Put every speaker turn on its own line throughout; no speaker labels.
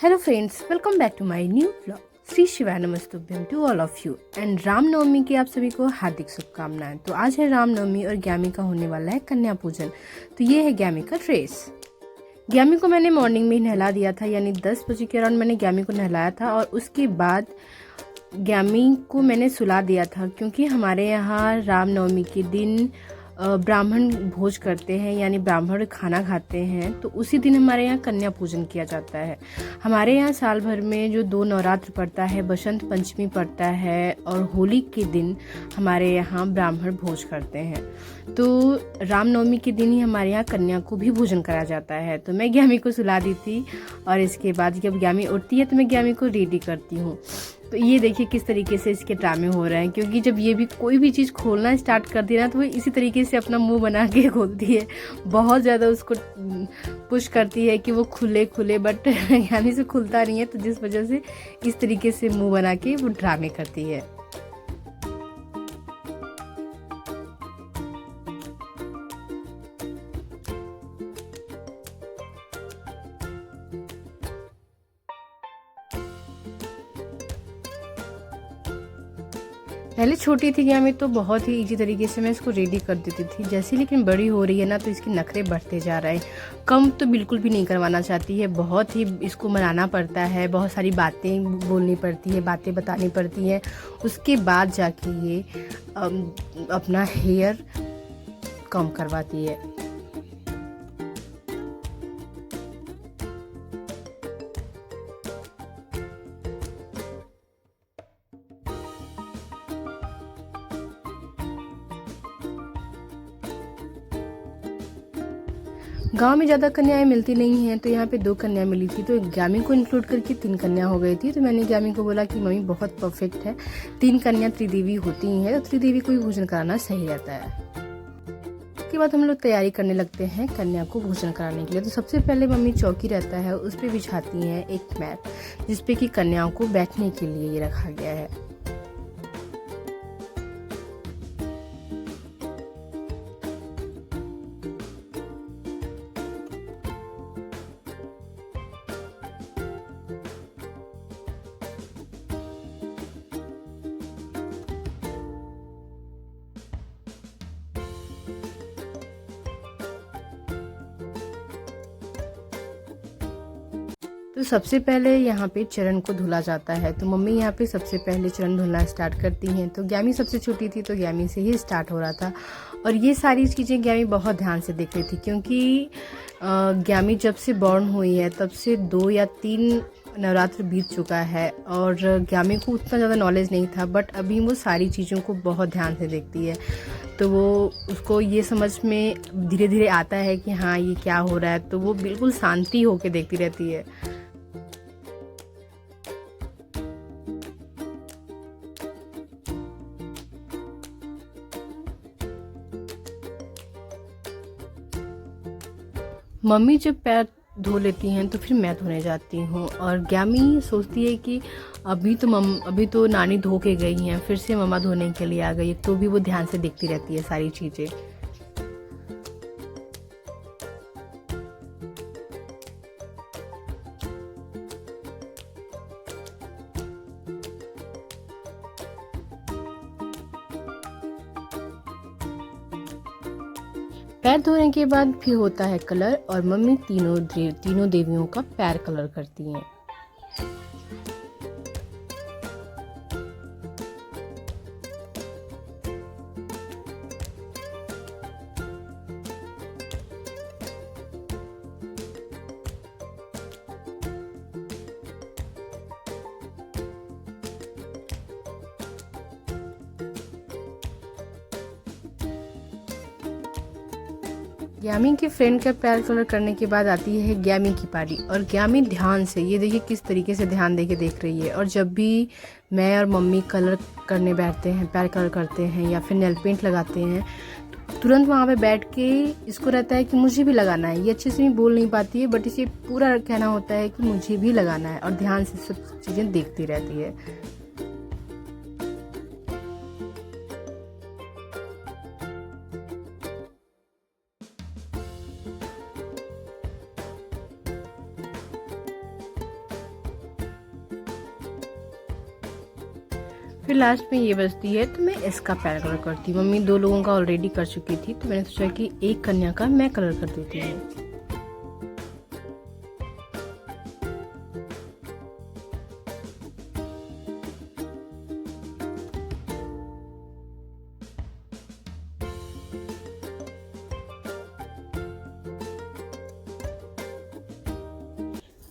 Hello friends, welcome back to my new vlog. श्री शिवाय नमस्तुभ्यम to all of you and Ramnavami की आप सभी को हार्दिक शुभकामनाएं। तो आज है रामनवमी और ग्यामी का होने वाला है कन्या पूजन। तो ये है ग्यामी का ड्रेस। ग्यामी को मैंने मॉर्निंग में ही नहला दिया था, यानी 10 बजे के अराउंड मैंने ग्यामी को नहलाया था और उसके बाद ग्यामी को मैंने सुला दिया था, क्योंकि हमारे यहाँ रामनवमी के दिन ब्राह्मण भोज करते हैं, यानी ब्राह्मण खाना खाते हैं। तो उसी दिन हमारे यहाँ कन्या पूजन किया जाता है। हमारे यहाँ साल भर में जो 2 नवरात्र पड़ता है, बसंत पंचमी पड़ता है और होली के दिन हमारे यहाँ ब्राह्मण भोज करते हैं। तो रामनवमी के दिन ही हमारे यहाँ कन्या को भी भोजन कराया जाता है। तो मैं ग्यामी को सुला दी थी और इसके बाद जब ग्यामी उठती है तो मैं ग्यामी को रेडी करती हूँ। तो ये देखिए किस तरीके से इसके ड्रामे हो रहे हैं, क्योंकि जब ये भी कोई भी चीज़ खोलना स्टार्ट कर दी ना तो वो इसी तरीके से अपना मुंह बना के खोलती है। बहुत ज़्यादा उसको पुश करती है कि वो खुले खुले, बट यानी से खुलता नहीं है, तो जिस वजह से इस तरीके से मुंह बना के वो ड्रामे करती है। पहले छोटी थी ग्यामी तो बहुत ही इजी तरीके से मैं इसको रेडी कर देती थी, जैसे लेकिन बड़ी हो रही है ना तो इसके नखरे बढ़ते जा रहे हैं। कम तो बिल्कुल भी नहीं करवाना चाहती है, बहुत ही इसको मनाना पड़ता है, बहुत सारी बातें बोलनी पड़ती है, बातें बतानी पड़ती हैं, उसके बाद जाके ये अपना हेयर कम करवाती है। गांव में ज़्यादा कन्याएं मिलती नहीं हैं, तो यहाँ पे 2 कन्या मिली थी, तो ग्यामी को इंक्लूड करके 3 कन्या हो गई थी। तो मैंने ग्यामी को बोला कि मम्मी बहुत परफेक्ट है, 3 कन्या त्रिदेवी होती हैं, तो त्रिदेवी को ही भोजन कराना सही रहता है। उसके बाद हम लोग तैयारी करने लगते हैं कन्या को भोजन कराने के लिए। तो सबसे पहले मम्मी चौकी रहता है उस पर बिछाती हैं एक मैट, जिसपे कि कन्याओं को बैठने के लिए ये रखा गया है। तो सबसे पहले यहाँ पे चरण को धुला जाता है। तो मम्मी यहाँ पे सबसे पहले चरण धुलना स्टार्ट करती हैं। तो ग्यामी सबसे छोटी थी तो ग्यामी से ही स्टार्ट हो रहा था, और ये सारी चीज़ें ग्यामी बहुत ध्यान से देख रही थी, क्योंकि ग्यामी जब से बॉर्न हुई है तब से 2 या 3 नवरात्र बीत चुका है और ग्यामी को उतना ज़्यादा नॉलेज नहीं था, बट अभी वो सारी चीज़ों को बहुत ध्यान से देखती है। तो वो उसको ये समझ में धीरे धीरे आता है कि हाँ ये क्या हो रहा है, तो वो बिल्कुल शांति होकर देखती रहती है। मम्मी जब पैर धो लेती हैं तो फिर मैं धोने जाती हूँ, और ग्यामी सोचती है कि अभी तो नानी धो के गई हैं, फिर से मम्मा धोने के लिए आ गई, तो भी वो ध्यान से देखती रहती है सारी चीज़ें। पैर धोने के बाद फिर होता है कलर, और मम्मी तीनों देवियों का पैर कलर करती हैं। ग्यामी के फ्रेंड का पैर कलर करने के बाद आती है ग्यामी की पारी, और ग्यामी ध्यान से, ये देखिए किस तरीके से ध्यान दे के देख रही है। और जब भी मैं और मम्मी कलर करने बैठते हैं, पैर कलर करते हैं या फिर नेल पेंट लगाते हैं, तो तुरंत वहाँ पे बैठ के इसको रहता है कि मुझे भी लगाना है। ये अच्छे से भी बोल नहीं पाती है, बट इसे पूरा कहना होता है कि मुझे भी लगाना है, और ध्यान से सब चीज़ें देखती रहती है। फिर लास्ट में ये बचती है तो मैं इसका पैर कलर करती हूँ। मम्मी 2 लोगों का ऑलरेडी कर चुकी थी तो मैंने सोचा कि एक कन्या का मैं कलर कर देती हूँ।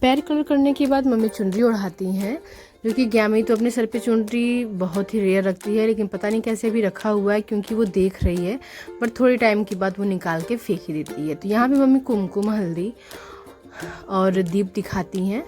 पैर कलर करने के बाद मम्मी चुनरी ओढ़ाती हैं, जो कि ग्यामी तो अपने सर पे चुनरी बहुत ही रेयर रखती है, लेकिन पता नहीं कैसे भी रखा हुआ है क्योंकि वो देख रही है। पर थोड़े टाइम के बाद वो निकाल के फेंक ही देती है। तो यहाँ पे मम्मी कुमकुम, हल्दी और दीप दिखाती हैं।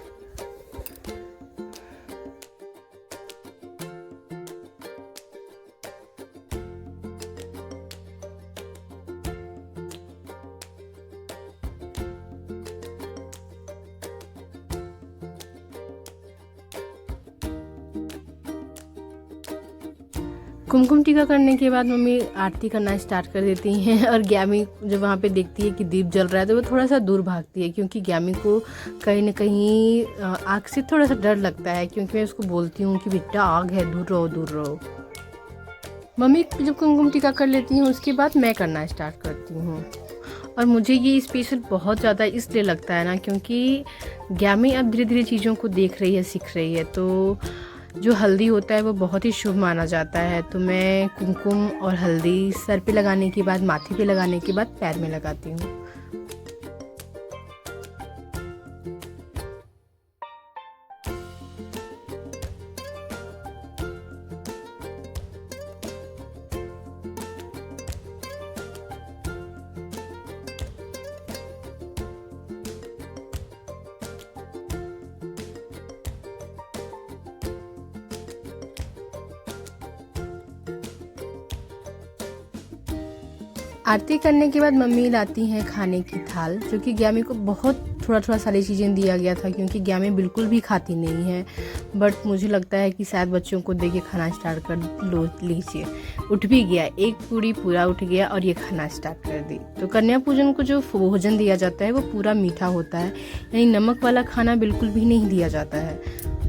कुमकुम टीका करने के बाद मम्मी आरती करना स्टार्ट कर देती हैं और ग्यामी जब वहाँ पे देखती है कि दीप जल रहा है तो वो थोड़ा सा दूर भागती है, क्योंकि ग्यामी को कहीं ना कहीं आग से थोड़ा सा डर लगता है, क्योंकि मैं उसको बोलती हूँ कि बेटा आग है, दूर रहो दूर रहो। मम्मी जब कुमकुम टीका कर लेती हैं उसके बाद मैं करना स्टार्ट करती हूँ। और मुझे ये स्पेशल बहुत ज़्यादा इसलिए लगता है ना, क्योंकि ग्यामी अब धीरे धीरे चीज़ों को देख रही है, सीख रही है। तो जो हल्दी होता है वो बहुत ही शुभ माना जाता है। तो मैं कुमकुम और हल्दी सर पे लगाने के बाद, माथे पे लगाने के बाद पैर में लगाती हूँ। आरती करने के बाद मम्मी लाती हैं खाने की थाल, जो कि ग्यामी को बहुत थोड़ा सारी चीज़ें दिया गया था, क्योंकि ग्यामी बिल्कुल भी खाती नहीं है। बट मुझे लगता है कि शायद बच्चों को दे के खाना स्टार्ट कर लो, लीजिए। उठ भी गया, एक पूरी पूरा उठ गया और ये खाना स्टार्ट कर दी। तो कन्या पूजन को जो भोजन दिया जाता है वो पूरा मीठा होता है, यानी नमक वाला खाना बिल्कुल भी नहीं दिया जाता है।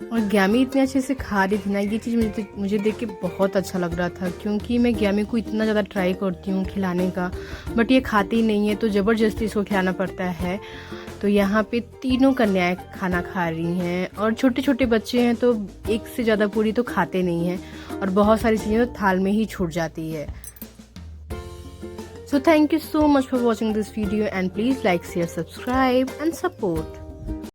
और ग्यामी इतने अच्छे से खा रही थी ना, ये चीज़ मुझे देख के बहुत अच्छा लग रहा था, क्योंकि मैं ग्यामी को इतना ज़्यादा ट्राई करती हूँ खिलाने का, बट ये खाती नहीं है, तो ज़बरदस्ती इसको खिलाना पड़ता है। तो यहाँ पे तीनों कन्याएं खाना खा रही हैं और छोटे छोटे बच्चे हैं, तो एक से ज़्यादा पूरी तो खाते नहीं हैं और बहुत सारी चीज़ें तो थाल में ही छूट जाती है। So thank you so much for watching this video and please like, share, subscribe and support.